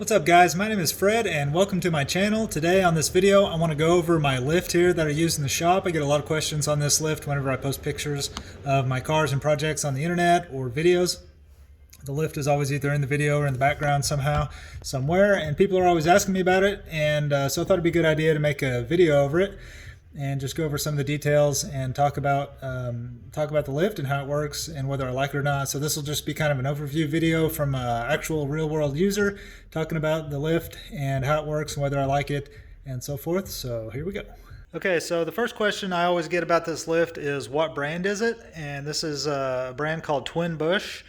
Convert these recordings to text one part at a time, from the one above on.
What's up guys, my name is Fred and welcome to my channel. Today on this video I want to go over my lift here that I use in the shop. I get a lot of questions on this lift whenever I post pictures of my cars and projects on the internet or videos. The lift is always either in the video or in the background somehow, somewhere, and people are always asking me about it, and so I thought it'd be a good idea to make a video over it and just go over some of the details and talk about the lift and how it works and whether I like it or not. So this will just be kind of an overview video from an actual real-world user talking about the lift and how it works and whether I like it and so forth. So here we go. Okay, so the first question I always get about this lift is what brand is it? And this is a brand called Busch.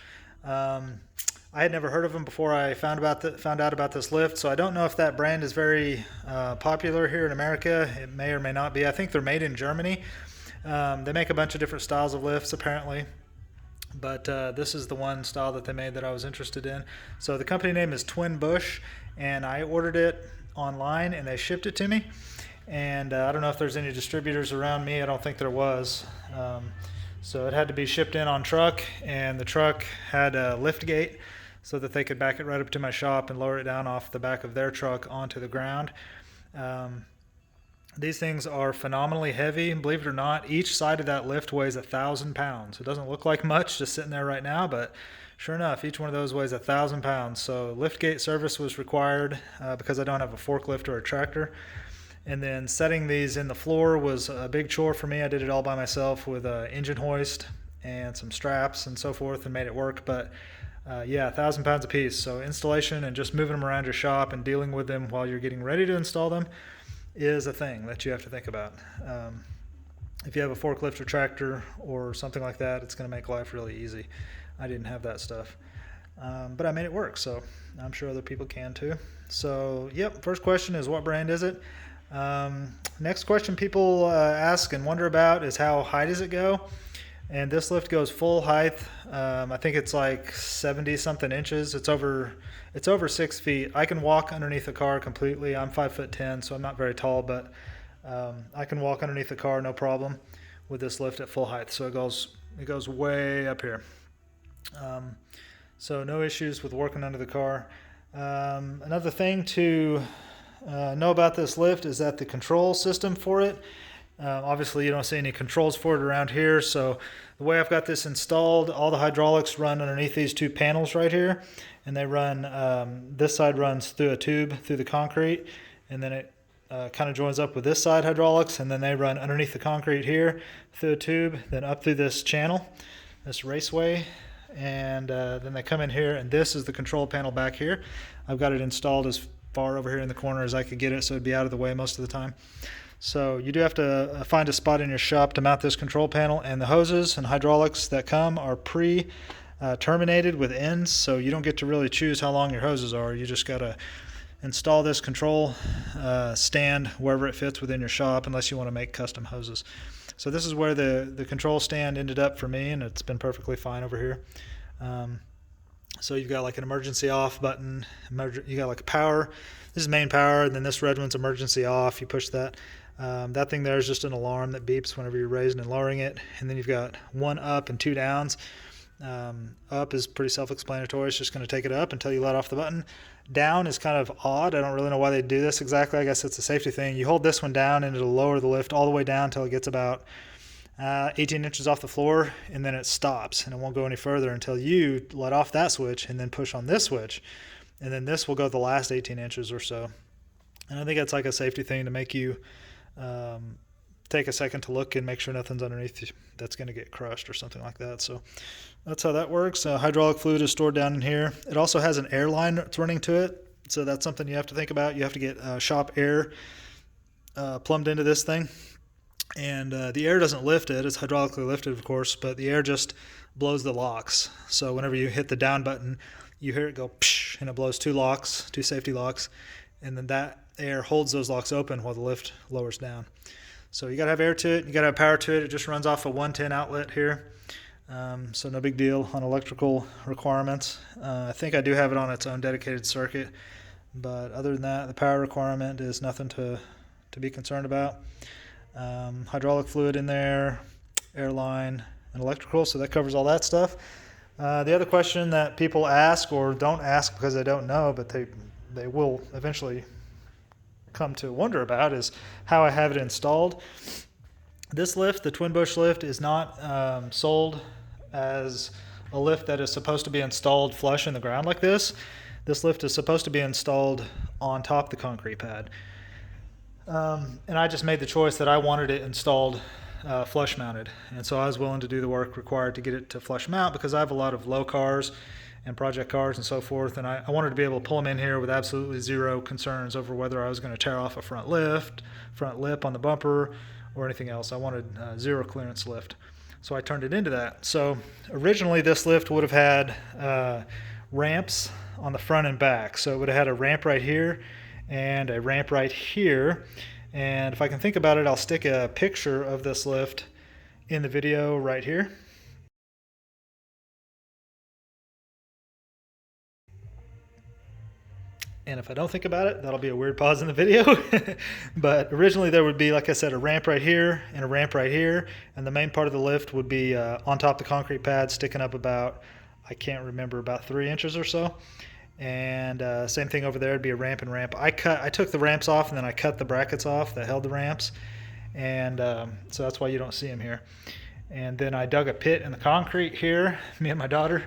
I had never heard of them before I found out about this lift, so I don't know if that brand is very popular here in America. It may or may not be. I think they're made in Germany. They make a bunch of different styles of lifts apparently, but this is the one style that they made that I was interested in. So the company name is Busch, and I ordered it online and they shipped it to me. And I don't know if there's any distributors around me. I don't think there was. So it had to be shipped in on truck, and the truck had a liftgate so that they could back it right up to my shop and lower it down off the back of their truck onto the ground. These things are phenomenally heavy. Believe it or not, each side of that lift weighs 1,000 pounds. It doesn't look like much just sitting there right now, but sure enough, each one of those weighs 1,000 pounds. So Liftgate Service was required because I don't have a forklift or a tractor. And then setting these in the floor was a big chore for me. I did it all by myself with an engine hoist and some straps and so forth and made it work. But yeah, 1,000 pounds a piece. So installation and just moving them around your shop and dealing with them while you're getting ready to install them is a thing that you have to think about. If you have a forklift or tractor or something like that, it's going to make life really easy. I didn't have that stuff. But I made it work, so I'm sure other people can too. So yep, first question is what brand is it? Next question people ask and wonder about is how high does it go? And this lift goes full height. I think it's like 70 something inches. It's over 6 feet. I can walk underneath the car completely. I'm 5'10", so I'm not very tall, but I can walk underneath the car no problem with this lift at full height. So it goes way up here. So no issues with working under the car. Another thing to know about this lift is that the control system for it, obviously you don't see any controls for it around here. So the way I've got this installed, all the hydraulics run underneath these two panels right here, and they run, this side runs through a tube through the concrete, and then it kind of joins up with this side hydraulics, and then they run underneath the concrete here through a tube, then up through this channel, this raceway, and then they come in here, and this is the control panel back here. I've got it installed as far over here in the corner as I could get it, so it'd be out of the way most of the time. So you do have to find a spot in your shop to mount this control panel, and the hoses and hydraulics that come are terminated with ends, so you don't get to really choose how long your hoses are. You just got to install this control stand wherever it fits within your shop, unless you want to make custom hoses. So this is where the control stand ended up for me, and it's been perfectly fine over here. So you've got like an emergency off button, you got like a power, this is main power, and then this red one's emergency off. You push that. That thing there is just an alarm that beeps whenever you're raising and lowering it. And then you've got one up and two downs. Up is pretty self-explanatory. It's just going to take it up until you let off the button. Down is kind of odd. I don't really know why they do this exactly. I guess it's a safety thing. You hold this one down and it'll lower the lift all the way down until it gets about 18 inches off the floor, and then it stops and it won't go any further until you let off that switch and then push on this switch, and then this will go the last 18 inches or so. And I think that's like a safety thing to make you take a second to look and make sure nothing's underneath you that's going to get crushed or something like that. So that's how that works. Hydraulic fluid is stored down in here. It also has an air line that's running to it, so that's something you have to think about. You have to get shop air plumbed into this thing. And the air doesn't lift it. It's hydraulically lifted, of course, but the air just blows the locks. So whenever you hit the down button, you hear it go psh, and it blows two safety locks, and then that air holds those locks open while the lift lowers down. So you got to have air to it. You got to have power to it. It just runs off a 110 outlet here. So no big deal on electrical requirements. I think I do have it on its own dedicated circuit, but other than that, the power requirement is nothing to be concerned about. Hydraulic fluid in there, airline, and electrical, so that covers all that stuff. The other question that people ask or don't ask because they don't know, but they they will eventually come to wonder about is how I have it installed. This lift, the Twin Busch lift, is not sold as a lift that is supposed to be installed flush in the ground like this. This lift is supposed to be installed on top of the concrete pad. And I just made the choice that I wanted it installed flush mounted. And so I was willing to do the work required to get it to flush mount because I have a lot of low cars and project cars and so forth. And I wanted to be able to pull them in here with absolutely zero concerns over whether I was going to tear off a front lip on the bumper or anything else. I wanted zero clearance lift. So I turned it into that. So originally this lift would have had ramps on the front and back. So it would have had a ramp right here and a ramp right here. And if I can think about it, I'll stick a picture of this lift in the video right here. And if I don't think about it, that'll be a weird pause in the video. But originally there would be, like I said, a ramp right here and a ramp right here. And the main part of the lift would be on top of the concrete pad, sticking up about, I can't remember, about 3 inches or so. And same thing over there, it'd be a ramp and ramp. I took the ramps off and then I cut the brackets off that held the ramps. And so that's why you don't see them here. And then I dug a pit in the concrete here, me and my daughter.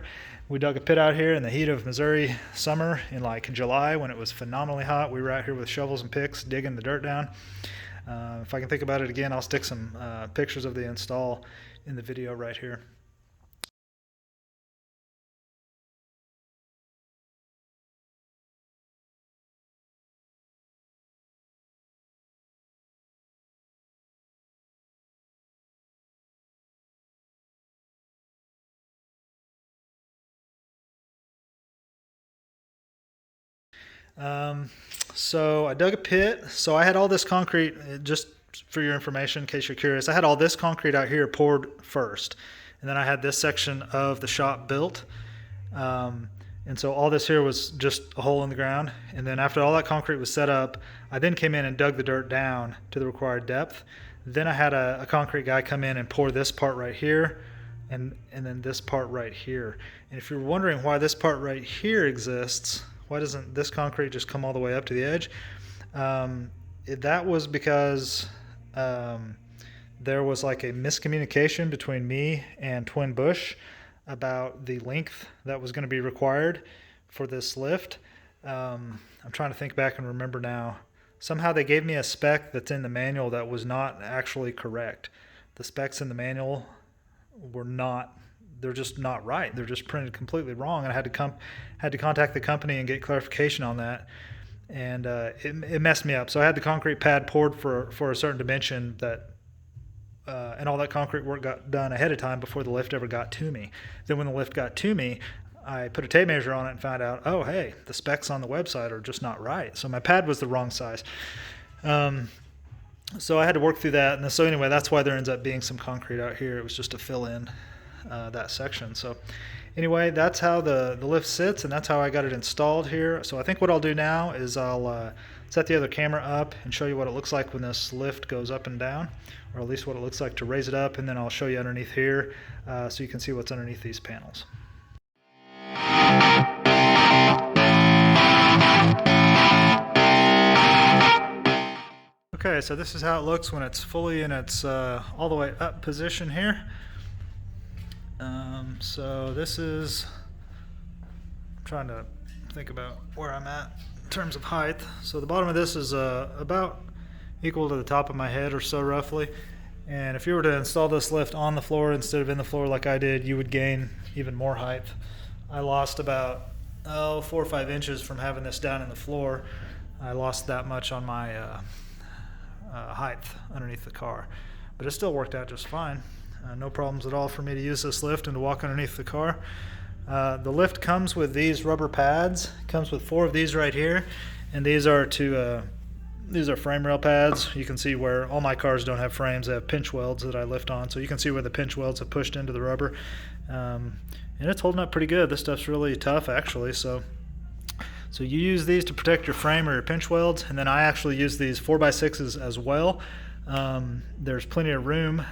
We dug a pit out here in the heat of Missouri summer in like July when it was phenomenally hot. We were out here with shovels and picks digging the dirt down. If I can think about it again, I'll stick some pictures of the install in the video right here. So I dug a pit. So I had all this concrete, just for your information, in case you're curious, I had all this concrete out here poured first. And then I had this section of the shop built. And so all this here was just a hole in the ground. And then after all that concrete was set up, I then came in and dug the dirt down to the required depth. Then I had a concrete guy come in and pour this part right here and then this part right here. And if you're wondering why this part right here exists, why doesn't this concrete just come all the way up to the edge? That was because there was like a miscommunication between me and Twin Busch about the length that was going to be required for this lift. I'm trying to think back and remember now. Somehow they gave me a spec that's in the manual that was not actually correct. The specs in the manual were not, they're just not right. They're just printed completely wrong, and I had to contact the company and get clarification on that. And it messed me up. So I had the concrete pad poured for a certain dimension that, and all that concrete work got done ahead of time before the lift ever got to me. Then when the lift got to me, I put a tape measure on it and found out, oh, hey, the specs on the website are just not right. So my pad was the wrong size. So I had to work through that. And so anyway, that's why there ends up being some concrete out here. It was just to fill in that section. So anyway, that's how the lift sits, and that's how I got it installed here. So I think what I'll do now is I'll set the other camera up and show you what it looks like when this lift goes up and down, or at least what it looks like to raise it up, and then I'll show you underneath here so you can see what's underneath these panels. Okay, so this is how it looks when it's fully in its all the way up position here. So this is, I'm trying to think about where I'm at in terms of height. So the bottom of this is about equal to the top of my head or so roughly. And if you were to install this lift on the floor instead of in the floor like I did, you would gain even more height. I lost about 4 or 5 inches from having this down in the floor. I lost that much on my height underneath the car, but it still worked out just fine. No problems at all for me to use this lift and to walk underneath the car. The lift comes with these rubber pads. It comes with 4 of these right here, and these are frame rail pads. You can see where all my cars don't have frames. They have pinch welds that I lift on, so you can see where the pinch welds have pushed into the rubber. And it's holding up pretty good. This stuff's really tough actually. So you use these to protect your frame or your pinch welds, and then I actually use these 4x6s as well. There's plenty of room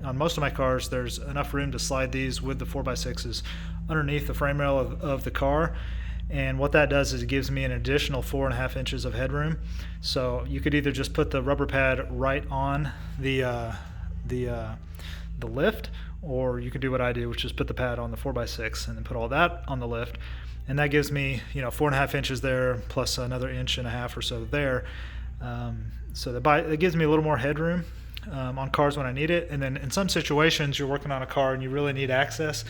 on most of my cars, there's enough room to slide these with the 4x6s underneath the frame rail of the car. And what that does is it gives me an additional 4.5 inches of headroom. So you could either just put the rubber pad right on the lift, or you could do what I do, which is put the pad on the 4x6 and then put all that on the lift. And that gives me, 4.5 inches there plus another 1.5 inches or so there. So that gives me a little more headroom on cars when I need it. And then in some situations, you're working on a car and you really need access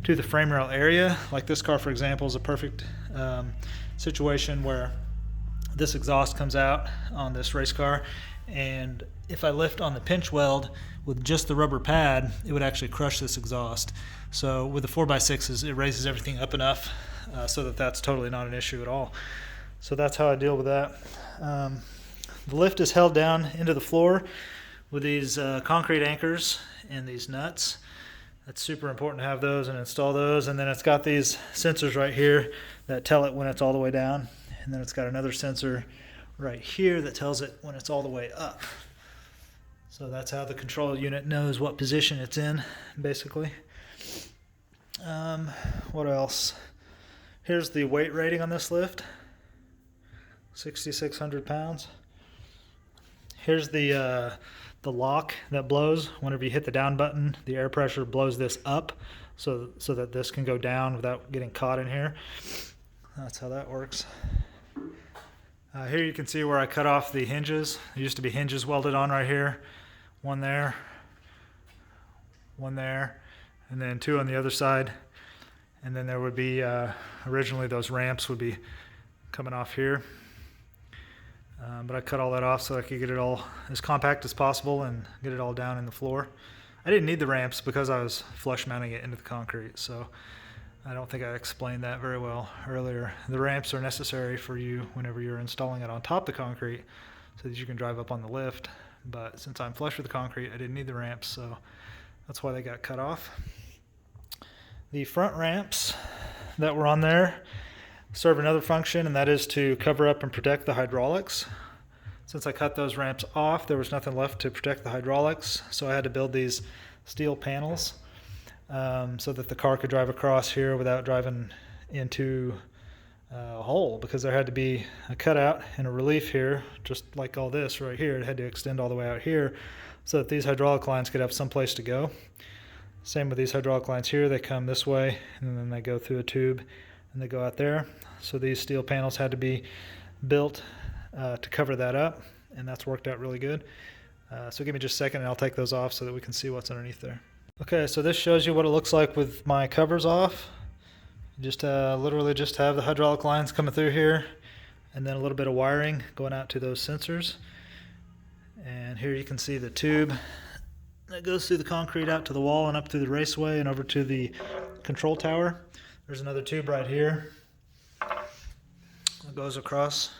to the frame rail area. Like this car, for example, is a perfect situation where this exhaust comes out on this race car, and if I lift on the pinch weld with just the rubber pad, it would actually crush this exhaust. So with the 4x6s, it raises everything up enough so that that's totally not an issue at all. So that's how I deal with that. The lift is held down into the floor with these concrete anchors and these nuts. That's super important to have those and install those. And then it's got these sensors right here that tell it when it's all the way down. And then it's got another sensor right here that tells it when it's all the way up. So that's how the control unit knows what position it's in, basically. What else? Here's the weight rating on this lift, 6,600 pounds. Here's the lock that blows. Whenever you hit the down button, the air pressure blows this up so that this can go down without getting caught in here. That's how that works. Here you can see where I cut off the hinges. There used to be hinges welded on right here. One there, and then two on the other side. And then there would be, originally those ramps would be coming off here. But I cut all that off so I could get it all as compact as possible and get it all down in the floor. I didn't need the ramps because I was flush mounting it into the concrete, so I don't think I explained that very well earlier. The ramps are necessary for you whenever you're installing it on top of the concrete so that you can drive up on the lift. But since I'm flush with the concrete, I didn't need the ramps, so that's why they got cut off. The front ramps that were on there serve another function, and that is to cover up and protect the hydraulics. Since I cut those ramps off, there was nothing left to protect the hydraulics, so I had to build these steel panels so that the car could drive across here without driving into a hole, because there had to be a cutout and a relief here, just like all this right here. It had to extend all the way out here so that these hydraulic lines could have some place to go. Same with these hydraulic lines here. They come this way and then they go through a tube and they go out there. So these steel panels had to be built to cover that up, and that's worked out really good. So give me just a second and I'll take those off so that we can see what's underneath there. Okay, so this shows you what it looks like with my covers off. You just literally just have the hydraulic lines coming through here, and then a little bit of wiring going out to those sensors. And here you can see the tube that goes through the concrete out to the wall and up through the raceway and over to the control tower. There's another tube right here that goes across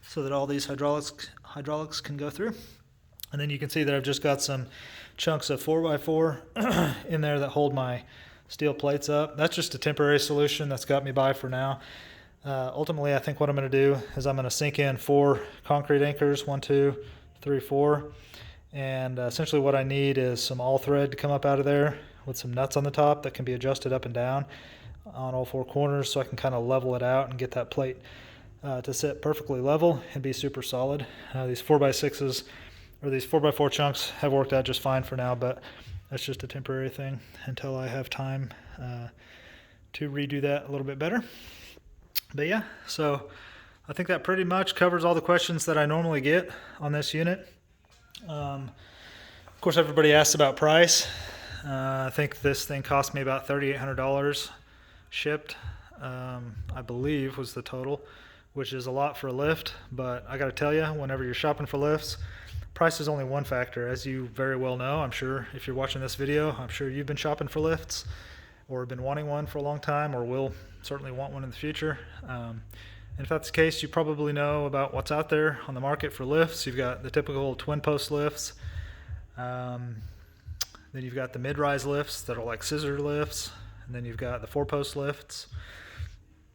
so that all these hydraulics can go through. And then you can see that I've just got some chunks of 4x4 in there that hold my steel plates up. That's just a temporary solution that's got me by for now. Ultimately, I think what I'm going to do is I'm going to sink in 4 concrete anchors, 1, 2, 3, 4. And essentially what I need is some all thread to come up out of there with some nuts on the top that can be adjusted up and down on all 4 corners, so I can kind of level it out and get that plate to sit perfectly level and be super solid. These 4x6s or these 4x4 chunks have worked out just fine for now, but that's just a temporary thing until I have time to redo that a little bit better. But yeah, so I think that pretty much covers all the questions that I normally get on this unit. Of course, everybody asks about price. I think this thing cost me about $3,800 shipped, I believe was the total, which is a lot for a lift. But I got to tell you, whenever you're shopping for lifts, price is only one factor, as you very well know. I'm sure if you're watching this video, I'm sure you've been shopping for lifts or been wanting one for a long time, or will certainly want one in the future. And if that's the case, you probably know about what's out there on the market for lifts. You've got the typical twin post lifts. Then you've got the mid-rise lifts that are like scissor lifts. And then you've got the 4-post lifts.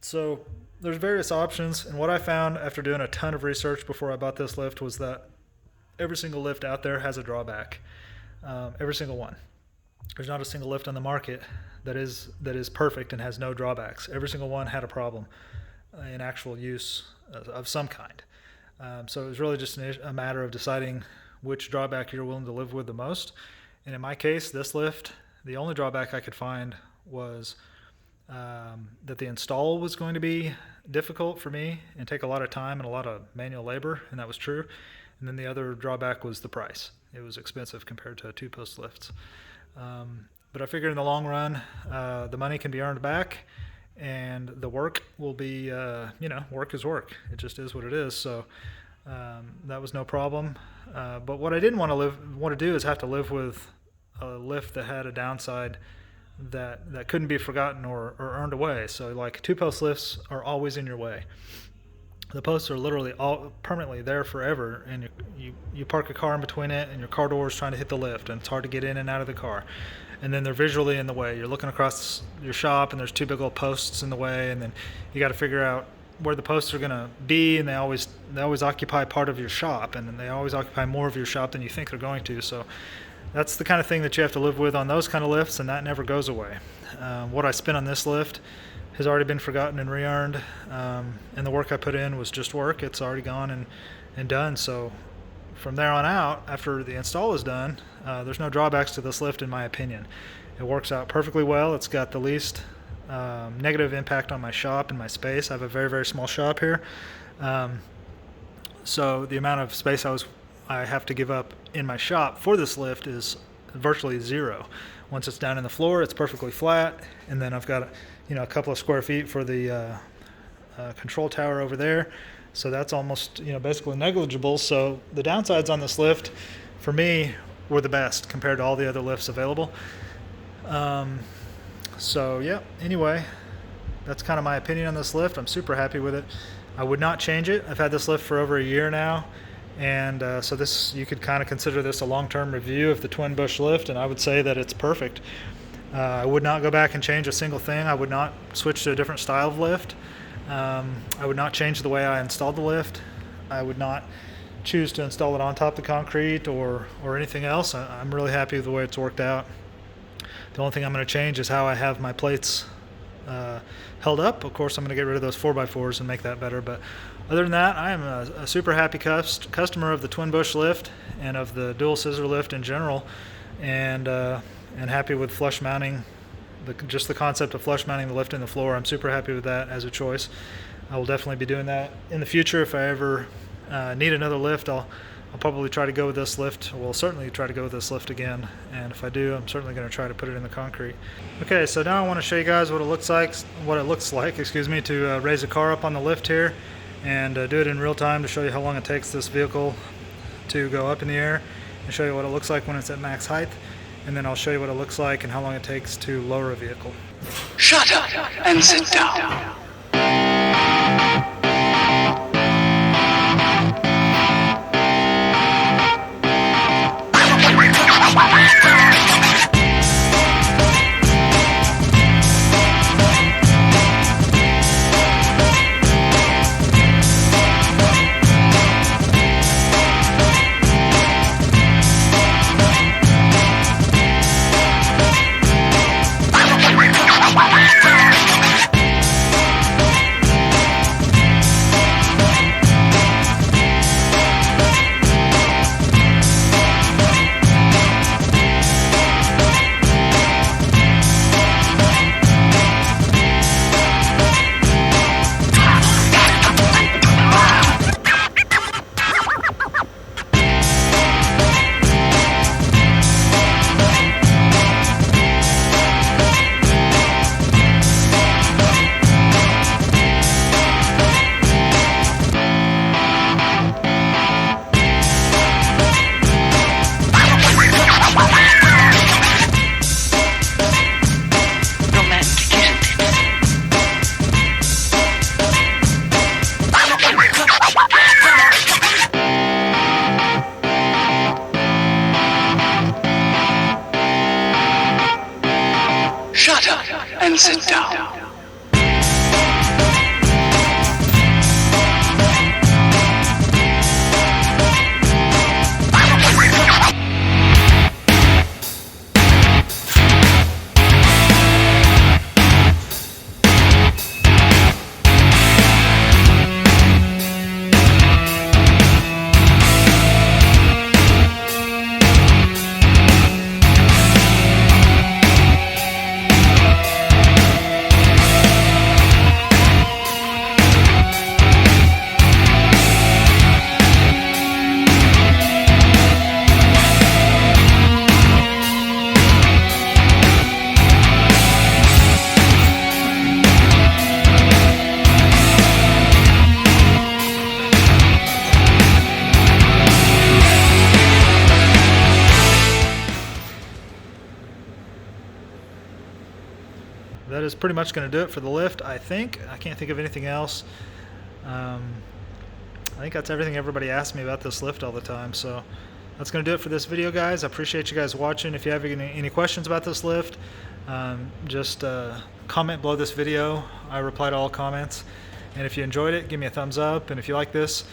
So there's various options. And what I found after doing a ton of research before I bought this lift was that every single lift out there has a drawback. Every single one. There's not a single lift on the market that is perfect and has no drawbacks. Every single one had a problem. in actual use of some kind. So it was really just a matter of deciding which drawback you're willing to live with the most. And in my case, this lift, the only drawback I could find was that the install was going to be difficult for me and take a lot of time and a lot of manual labor, and that was true. And then the other drawback was the price. It was expensive compared to 2-post lifts. But I figured in the long run, the money can be earned back, and the work will be, work is work. It just is what it is. So that was no problem. But what I didn't want to do is have to live with a lift that had a downside that couldn't be forgotten or earned away. So like 2-post lifts are always in your way. The posts are literally all permanently there forever, and you park a car in between it, and your car door is trying to hit the lift, and it's hard to get in and out of the car. And then they're visually in the way. You're looking across your shop, and there's 2 big old posts in the way, and then you got to figure out where the posts are going to be, and they always occupy part of your shop, and then they always occupy more of your shop than you think they're going to. So that's the kind of thing that you have to live with on those kind of lifts, and that never goes away. What I spent on this lift has already been forgotten and re-earned, and the work I put in was just work. It's already gone and done. So from there on out, after the install is done, there's no drawbacks to this lift in my opinion. It works out perfectly well. It's got the least negative impact on my shop and my space. I have a very, very small shop here. So the amount of space I have to give up in my shop for this lift is virtually zero. Once it's down in the floor, it's perfectly flat, and then I've got a couple of square feet for the control tower over there. So that's almost basically negligible. So the downsides on this lift for me were the best compared to all the other lifts available. So yeah, anyway, that's kind of my opinion on this lift. I'm super happy with it. I would not change it. I've had this lift for over a year now, and so you could kind of consider this a long-term review of the twin Busch lift, and I would say that it's perfect. I would not go back and change a single thing. I would not switch to a different style of lift. I would not change the way I installed the lift. I would not choose to install it on top of the concrete or anything else. I'm really happy with the way it's worked out. The only thing I'm going to change is how I have my plates held up. Of course, I'm going to get rid of those 4x4s and make that better. But other than that, I am a super happy customer of the twin Busch lift and of the dual scissor lift in general, and happy with flush mounting. Just the concept of flush mounting the lift in the floor, I'm super happy with that as a choice. I will definitely be doing that in the future. If I ever need another lift, I'll probably try to go with this lift. We'll certainly try to go with this lift again, and if I do, I'm certainly going to try to put it in the concrete. Okay, so now I want to show you guys what it looks like to raise a car up on the lift here, and do it in real time to show you how long it takes this vehicle to go up in the air, and show you what it looks like when it's at max height. And then I'll show you what it looks like and how long it takes to lower a vehicle. Shut up and sit down. is pretty much going to do it for the lift, I think. I can't think of anything else. I think that's everything everybody asks me about this lift all the time. So that's going to do it for this video, guys. I appreciate you guys watching. If you have any questions about this lift, just comment below this video. I reply to all comments. And if you enjoyed it, give me a thumbs up. And if you like this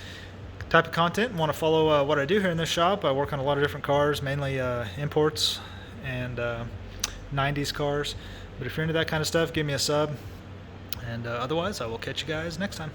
type of content and want to follow what I do here in this shop, I work on a lot of different cars, mainly imports and 90s cars. But if you're into that kind of stuff, give me a sub. And otherwise, I will catch you guys next time.